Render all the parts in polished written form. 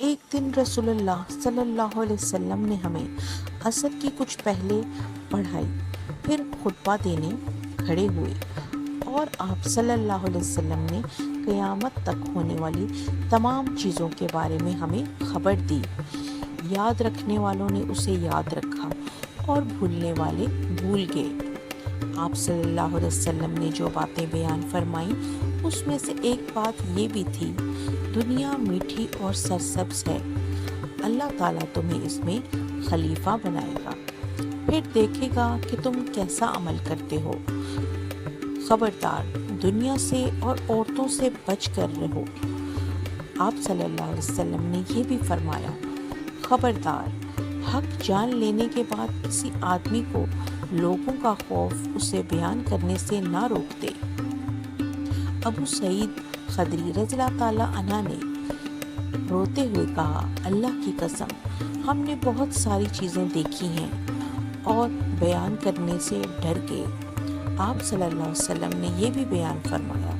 ایک دن رسول اللہ صلی اللہ علیہ وسلم نے ہمیں عصر کی کچھ پہلے پڑھائی، پھر خطبہ دینے کھڑے ہوئے اور آپ صلی اللہ علیہ وسلم نے قیامت تک ہونے والی تمام چیزوں کے بارے میں ہمیں خبر دی۔ یاد رکھنے والوں نے اسے یاد رکھا اور بھولنے والے بھول گئے۔ آپ صلی اللہ علیہ وسلم نے جو باتیں بیان فرمائیں اس میں سے ایک بات یہ بھی تھی، دنیا میٹھی اور سرسبز ہے، اللہ تعالیٰ تمہیں اس میں خلیفہ بنائے گا، پھر دیکھے گا کہ تم کیسا عمل کرتے ہو۔ خبردار، دنیا سے اور عورتوں سے بچ کر رہو۔ آپ صلی اللہ علیہ وسلم نے یہ بھی فرمایا، خبردار، حق جان لینے کے بعد کسی آدمی کو لوگوں کا خوف اسے بیان کرنے سے نہ روک دے۔ ابو سعید خدری رضی اللہ تعالیٰ عنہ نے روتے ہوئے کہا، اللہ کی قسم، ہم نے بہت ساری چیزیں دیکھی ہیں اور بیان کرنے سے ڈر گئے۔ آپ صلی اللہ علیہ وسلم نے یہ بھی بیان فرمایا،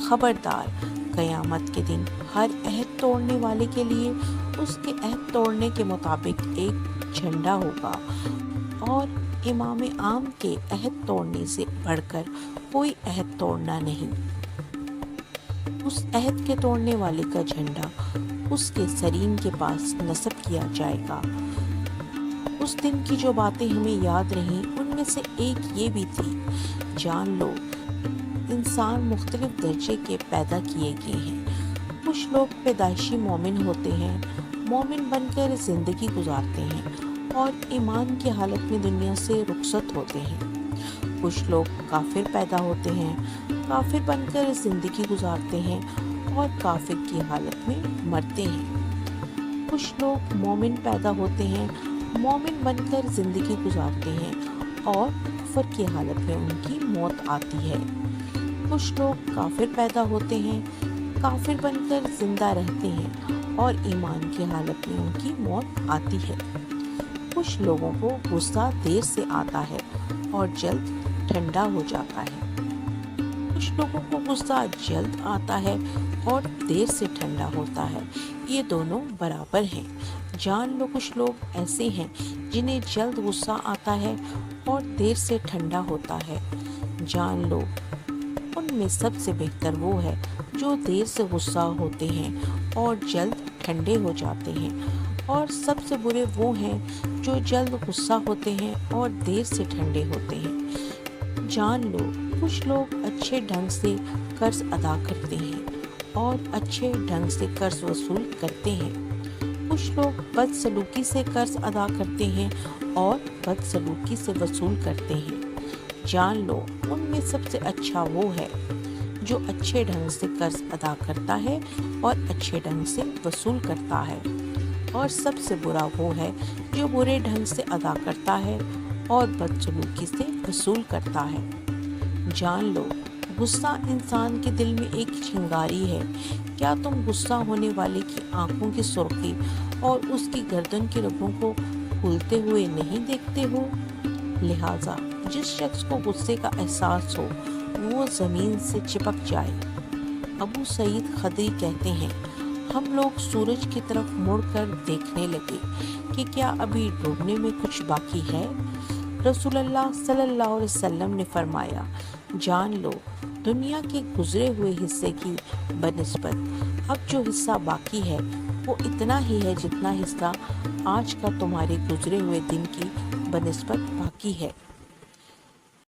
خبردار، قیامت کے دن ہر عہد توڑنے والے کے لیے اس کے عہد توڑنے کے مطابق ایک جھنڈا ہوگا، اور امام عام کے عہد توڑنے سے بڑھ کر کوئی عہد توڑنا نہیں۔ اس عہد کے توڑنے والے کا جھنڈا اس کے سرین کے پاس نصب کیا جائے گا۔ اس دن کی جو باتیں ہمیں یاد رہیں ان میں سے ایک یہ بھی تھی، جان لو، انسان مختلف درجے کے پیدا کیے گئے ہیں۔ کچھ لوگ پیدائشی مومن ہوتے ہیں، مومن بن کر زندگی گزارتے ہیں اور ایمان کی حالت میں دنیا سے رخصت ہوتے ہیں۔ کچھ لوگ کافر پیدا ہوتے ہیں، کافر بن کر زندگی گزارتے ہیں اور کافر کی حالت میں مرتے ہیں۔ کچھ لوگ مومن پیدا ہوتے ہیں، مومن بن کر زندگی گزارتے ہیں اور کفر کی حالت میں ان کی موت آتی ہے۔ کچھ لوگ کافر پیدا ہوتے ہیں، کافر بن کر زندہ رہتے ہیں اور ایمان کی حالت میں ان کی موت آتی ہے۔ کچھ لوگوں کو غصہ دیر سے آتا ہے اور جلد ٹھنڈا ہو جاتا ہے۔ کچھ لوگوں کو غصہ جلد آتا ہے اور دیر سے ٹھنڈا ہوتا ہے، یہ دونوں برابر ہیں۔ جان لو، کچھ لوگ ایسے ہیں جنہیں جلد غصہ آتا ہے اور دیر سے ٹھنڈا ہوتا ہے۔ جان لو، ان میں سب سے بہتر وہ ہے جو دیر سے غصہ ہوتے ہیں اور جلد ٹھنڈے ہو جاتے ہیں، اور سب سے برے وہ ہیں جو جلد غصہ ہوتے ہیں اور دیر سے ٹھنڈے ہوتے ہیں۔ جان لو، کچھ لوگ اچھے ڈھنگ سے قرض ادا کرتے ہیں اور اچھے ڈھنگ سے قرض وصول کرتے ہیں۔ کچھ لوگ بدسلوکی سے قرض ادا کرتے ہیں اور بدسلوکی سے وصول کرتے ہیں۔ جان لو، ان میں سب سے اچھا وہ ہے جو اچھے ڈھنگ سے قرض ادا کرتا ہے اور اچھے ڈھنگ سے وصول کرتا ہے، اور سب سے برا وہ ہے جو برے ڈھنگ سے ادا کرتا ہے اور بدسلوکی سے وصول کرتا ہے۔ جان لو، غصہ انسان کے دل میں ایک چنگاری ہے۔ کیا تم غصہ ہونے والے کی آنکھوں کی سرخی اور اس کی گردن کی رگوں کو کھولتے ہوئے نہیں دیکھتے ہو؟ لہٰذا جس شخص کو غصے کا احساس ہو وہ زمین سے چپک جائے۔ ابو سعید خدری کہتے ہیں، ہم لوگ سورج کی طرف مڑ کر دیکھنے لگے کہ کیا ابھی ڈوبنے میں کچھ باقی ہے؟ رسول اللہ صلی اللہ علیہ وسلم نے فرمایا، جان لو، دنیا کے گزرے ہوئے حصے کی بنسبت اب جو حصہ باقی ہے وہ اتنا ہی ہے جتنا حصہ آج کا تمہارے گزرے ہوئے دن کی بنسبت باقی ہے۔